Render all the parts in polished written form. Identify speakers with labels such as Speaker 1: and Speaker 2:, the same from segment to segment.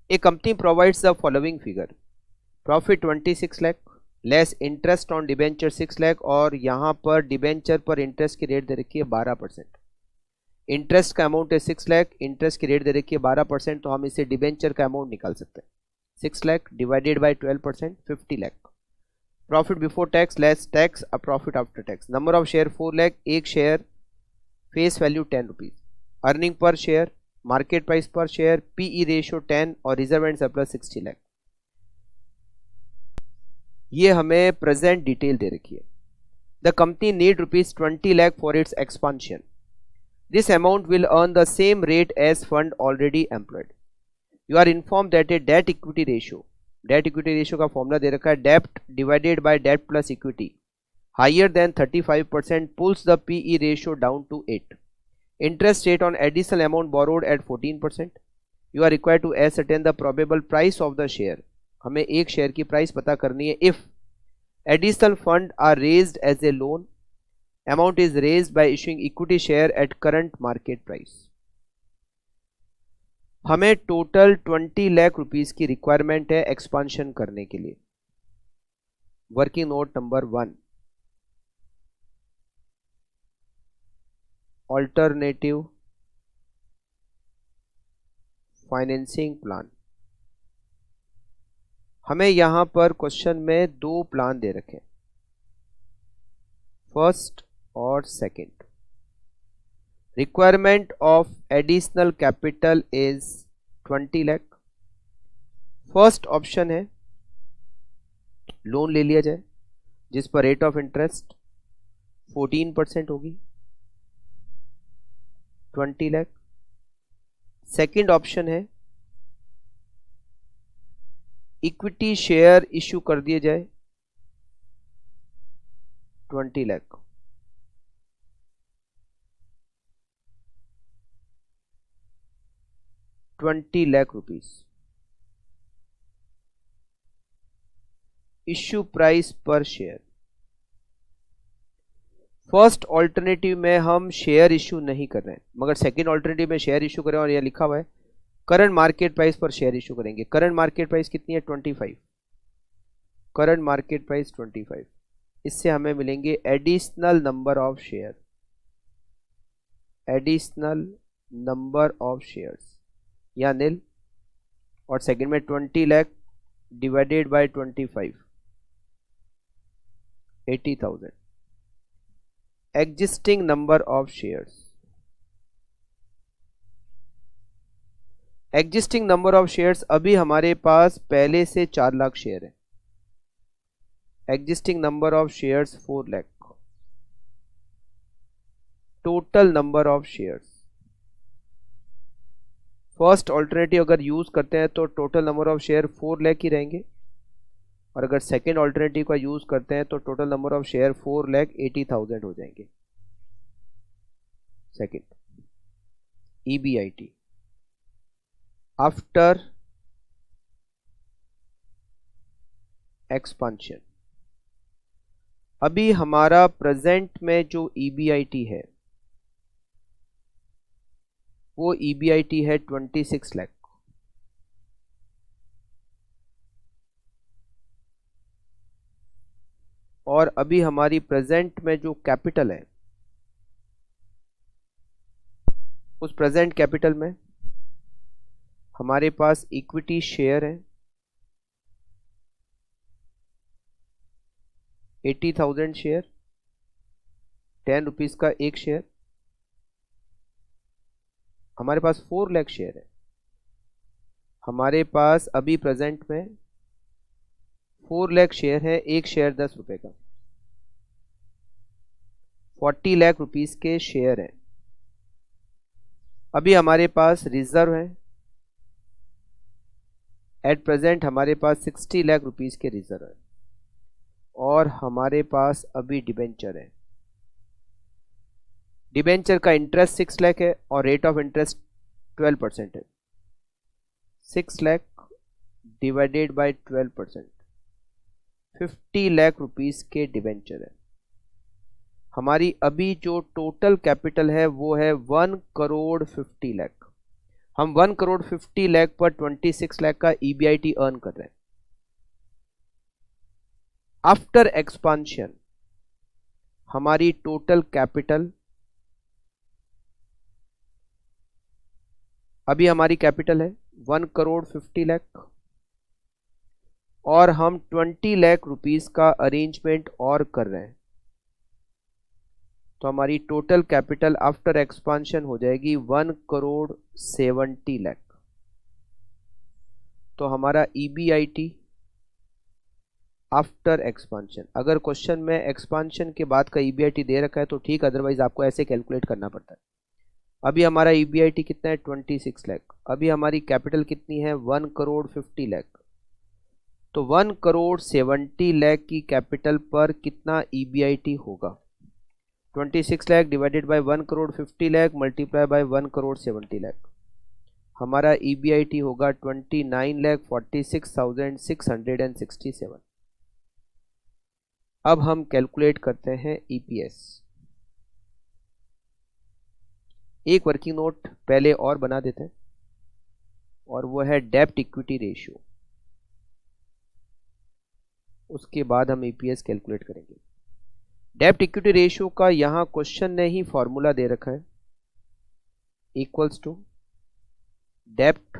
Speaker 1: A company provides the following figure: profit 26 lakh, less interest on debenture 6 lakh, और यहाँ पर debenture पर इंटरेस्ट की रेट दे रखी है 12%। इंटरेस्ट का अमाउंट है 6 लाख, इंटरेस्ट की रेट दे रखी है 12%, तो हम इसे डिबेंचर का अमाउंट निकाल सकते हैं। 6 lakh divided by 12%, 50 lakh. Profit before tax less tax, uh profit after tax. Number of share 4 lakh, एक share face value 10 rupees. Earning per share, market price per share, PE ratio 10 और रिजर्व एंड सरप्लस 60 लाख। ये हमें present detail दे रखी है। The company need ₹20 lakh for its expansion. This amount will earn the same rate as fund already employed. You are inform that a debt equity ratio का formula दे रखा है, डेप्ट divided by debt plus equity higher than 35% pulls the PE ratio down to 8। Interest rate on additional amount borrowed at 14%। You are required to ascertain the probable price of the share. हमें एक share की price पता करनी है। If additional fund are raised as a loan, amount is raised by issuing equity share at current market price. हमें total 20 lakh rupees की requirement है expansion करने के लिए। Working note number 1, alternative financing plan. हमें यहां पर क्वेश्चन में 2 प्लान दे रखे, फर्स्ट और second. Requirement of additional capital is 20 lakh. First option है लोन ले लिया जाए जिस पर रेट ऑफ इंटरेस्ट 14% होगी, 20 लाख। सेकंड ऑप्शन है इक्विटी शेयर इश्यू कर दिए जाए 20 lakh. ₹20 issue price per share. First alternative में हम शेयर इश्यू नहीं कर रहे हैं, मगर सेकंड ऑल्टरनेटिव में शेयर इश्यू करें और यह लिखा हुआ है current market price per share issue करेंगे। करंट मार्केट प्राइस कितनी है? 25। Current market price 25। इससे हमें मिलेंगे additional number of share, additional number of shares या नील। और सेकंड में 20 lakh divided by 25, 80,000। Existing number of shares, existing number of shares अभी हमारे पास पहले से 4 लाख शेयर है। Existing number of shares 4 lakh. Total number of shares, first alternative अगर यूज करते हैं तो total number of share 4 lakh ही रहेंगे, और अगर सेकेंड ऑल्टरनेटिव का यूज करते हैं तो टोटल नंबर ऑफ शेयर 4,80,000 हो जाएंगे। Second EBIT after expansion. अभी हमारा प्रेजेंट में जो EBIT है वो EBIT है 26 लाख। और अभी हमारी प्रेजेंट में जो कैपिटल है उस प्रेजेंट कैपिटल में हमारे पास इक्विटी शेयर है 80,000 शेयर, 10 रुपीज का एक शेयर। हमारे पास 4 लाख शेयर है। हमारे पास अभी प्रेजेंट में 4 लाख शेयर है, एक शेयर 10 रुपए का, 40 लाख रुपीस के शेयर है। अभी हमारे पास रिजर्व है, एट प्रेजेंट हमारे पास 60 लाख रुपीस के रिजर्व है, और हमारे पास अभी डिबेंचर है। डिबेंचर का इंटरेस्ट 6 लाख है और रेट ऑफ इंटरेस्ट 12% है। 6 lakh divided by 12%, 50 lakh rupees के डिबेंचर है। हमारी अभी जो टोटल कैपिटल है वो है 1,50,00,000। हम 1,50,00,000 पर 26 लाख का EBIT अर्न कर रहे हैं। आफ्टर एक्सपांशन हमारी टोटल कैपिटल, अभी हमारी कैपिटल है 1,50,00,000 और हम 20 लाख रुपीस का अरेंजमेंट और कर रहे हैं, तो हमारी टोटल कैपिटल आफ्टर एक्सपांशन हो जाएगी 1,70,00,000। तो हमारा EBIT आफ्टर एक्सपांशन, अगर क्वेश्चन में एक्सपांशन के बाद का EBIT दे रखा है तो ठीक, अदरवाइज आपको ऐसे कैलकुलेट करना पड़ता है। अभी हमारा EBIT कितना है 26 लाख, अभी हमारी कैपिटल कितनी है 1,50,00,000, तो 1,70,00,000 की कैपिटल पर कितना EBIT होगा, 26 lakh divided bye 1,50,00,000 multiply by 1,70,00,000, हमारा EBIT होगा 29,46,667। अब हम कैलकुलेट करते हैं EPS। एक वर्किंग नोट पहले और बना देते हैं, और वो है डेब्ट इक्विटी रेशियो, उसके बाद हम EPS कैलकुलेट करेंगे। डेब्ट इक्विटी रेशियो का यहां क्वेश्चन ने ही फॉर्मूला दे रखा है, इक्वल्स टू डेब्ट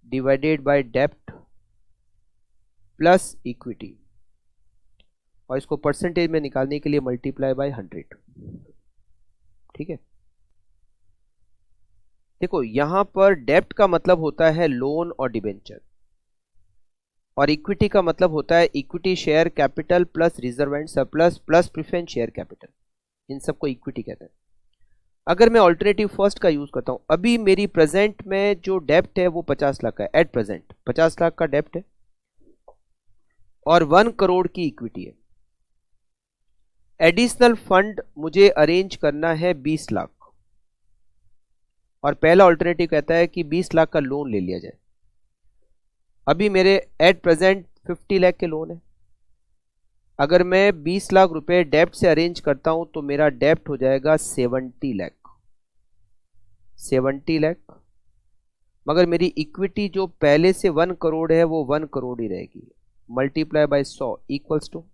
Speaker 1: डिवाइडेड बाय डेब्ट प्लस इक्विटी, और इसको परसेंटेज में निकालने के लिए मल्टीप्लाई बाय 100। ठीक है, देखो यहां पर डेब्ट का मतलब होता है लोन और डिबेंचर, और इक्विटी का मतलब होता है equity share capital plus reserve and surplus plus preference share capital, इन सबको इक्विटी कहते हैं। अगर मैं ऑल्टरनेटिव फर्स्ट का यूज करता हूं, अभी मेरी प्रेजेंट में जो डेब्ट है वो 50 लाख का है, एट प्रेजेंट 50 लाख का डेब्ट है और 1 करोड़ की इक्विटी है। एडिशनल फंड मुझे अरेंज करना है 20 लाख, और पहला ऑल्टरनेटिव कहता है कि 20 लाख का लोन ले लिया जाए। अभी मेरे एट प्रेजेंट 50 लाख के लोन है, अगर मैं 20 लाख रुपए डेब्ट से अरेंज करता हूं तो मेरा डेब्ट हो जाएगा 70 लाख, 70 लाख, मगर मेरी इक्विटी जो पहले से 1 करोड़ है वो 1 करोड़ ही रहेगी, multiply by 100 equals to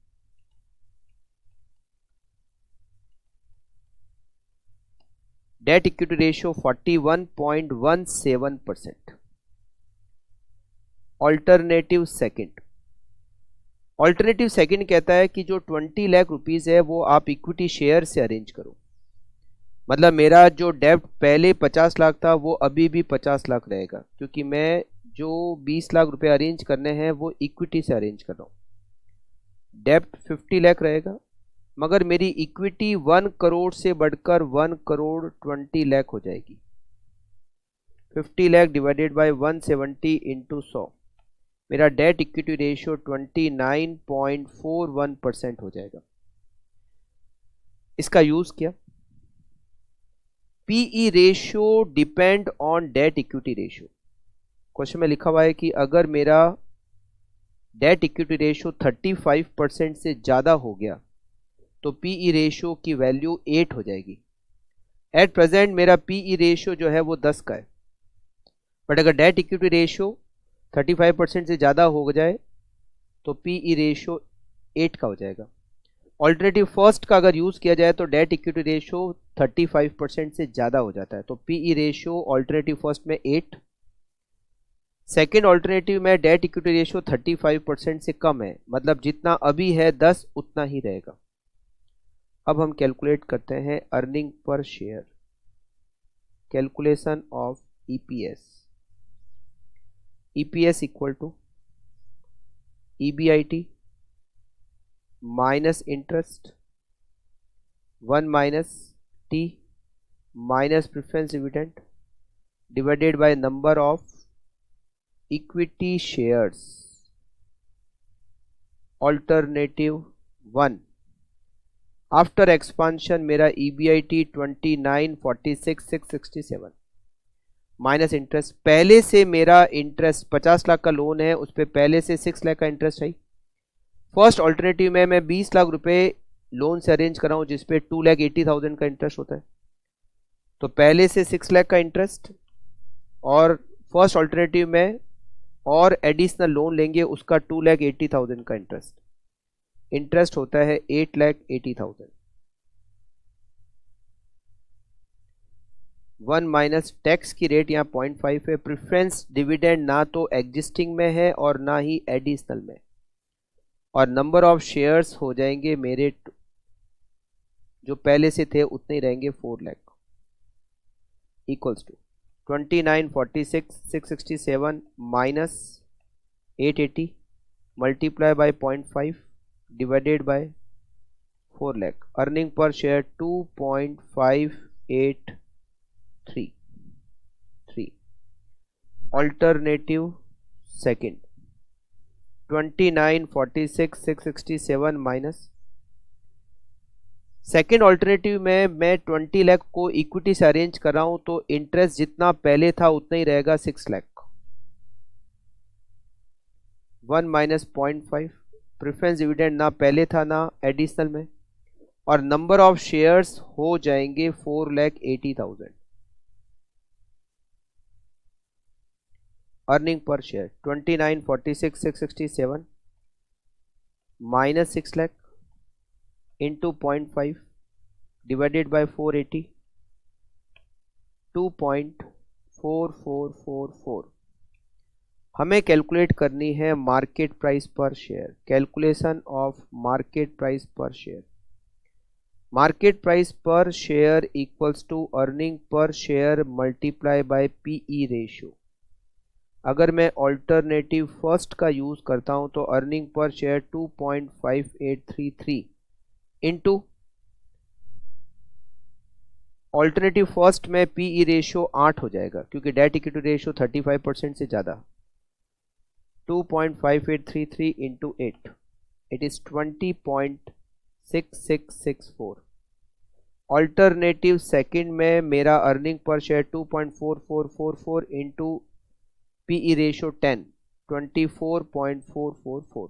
Speaker 1: debt equity ratio 41.17%। Alternative second, alternative second कहता है कि जो 20 लाख रुपीस है वो आप इक्विटी शेयर से अरेंज करो, मतलब मेरा जो डेब्ट पहले 50 लाख था वो अभी भी 50 लाख रहेगा, क्योंकि मैं जो 20 लाख रुपए अरेंज करने हैं वो इक्विटी से अरेंज कर रहा हूं। डेब्ट 50 लाख रहेगा, मगर मेरी इक्विटी 1 करोड़ से बढ़कर 1 करोड़ 20 लाख हो जाएगी। 50 लाख डिवाइडेड बाय 170 इंटू 100, मेरा डेट इक्विटी रेशियो 29.41% हो जाएगा। इसका यूज किया, PE ratio depend on debt equity ratio. Question में लिखा हुआ है कि अगर मेरा डेट इक्विटी रेशियो 35% से ज्यादा हो गया तो पीई रेशियो की वैल्यू 8 हो जाएगी। एट प्रेजेंट मेरा पीई रेशियो जो है वो 10 का है, बट अगर डेट इक्विटी रेशियो 35% से ज़्यादा हो जाए तो पीई रेशियो 8 का हो जाएगा। ऑल्टरनेटिव फर्स्ट का अगर यूज़ किया जाए तो डेट इक्विटी रेशियो 35% से ज़्यादा हो जाता है, तो पीई रेशियो ऑल्टरनेटिव फर्स्ट में 8, सेकेंड ऑल्टरनेटिव में डेट इक्विटी रेशियो 35% से कम है, मतलब जितना अभी है 10 उतना ही रहेगा। अब हम कैलकुलेट करते हैं earning per share, calculation of EPS. EPS equal to EBIT minus interest 1 minus T minus preference dividend divided by number of equity shares alternative 1। After expansion मेरा EBIT 29,46,667 माइनस इंटरेस्ट, पहले से मेरा इंटरेस्ट 50 लाख का loan है, उस पर पहले से 6 लाख का इंटरेस्ट है। फर्स्ट ऑल्टरनेटिव में मैं 20 लाख रुपए लोन से अरेंज कर रहा हूं जिसपे 2,80,000 का इंटरेस्ट होता है, तो पहले से 6 लाख का इंटरेस्ट और फर्स्ट अल्टरनेटिव में और एडिशनल लोन लेंगे उसका 2,80,000 का इंटरेस्ट होता है 8,80,000। 1 माइनस टैक्स की रेट यहाँ 0.5 है। प्रेफरेंस डिविडेंड ना तो एग्जिस्टिंग में है और ना ही एडिशनल में, और नंबर ऑफ शेयर्स हो जाएंगे मेरे जो पहले से थे उतने ही रहेंगे 4 lakh, equals to 2946,667 minus 880 multiply by 0.5 divided by 4 lakh. Earning per share 2.583। Alternative second 2946,667 minus second alternative में मैं 20 लाख को इक्विटी से अरेंज कर रहा हूं तो इंटरेस्ट जितना पहले था उतना ही रहेगा 6 लाख। 1 माइनस 0.5 प्रेफरेंस डिविडेंड ना पहले था ना एडिशनल में, और नंबर ऑफ शेयर्स हो जाएंगे 4,80,000। Earning per share 2946,667 minus 6 lakh into 0.5 divided by 480 2.4444। हमें कैलकुलेट करनी है market price per share. Calculation of market price per share. Market price per share equals to earning per share multiply by PE ratio. अगर मैं alternative first का use करता हूं तो earning per share 2.5833 into alternative first में PE ratio 8 हो जाएगा क्योंकि डेट इक्विटी रेशियो 35% से ज्यादा। 2.5833 into 8 it is 20.6664। Alternative second में मेरा earning per share 2.4444 into PE ratio 10 24.444।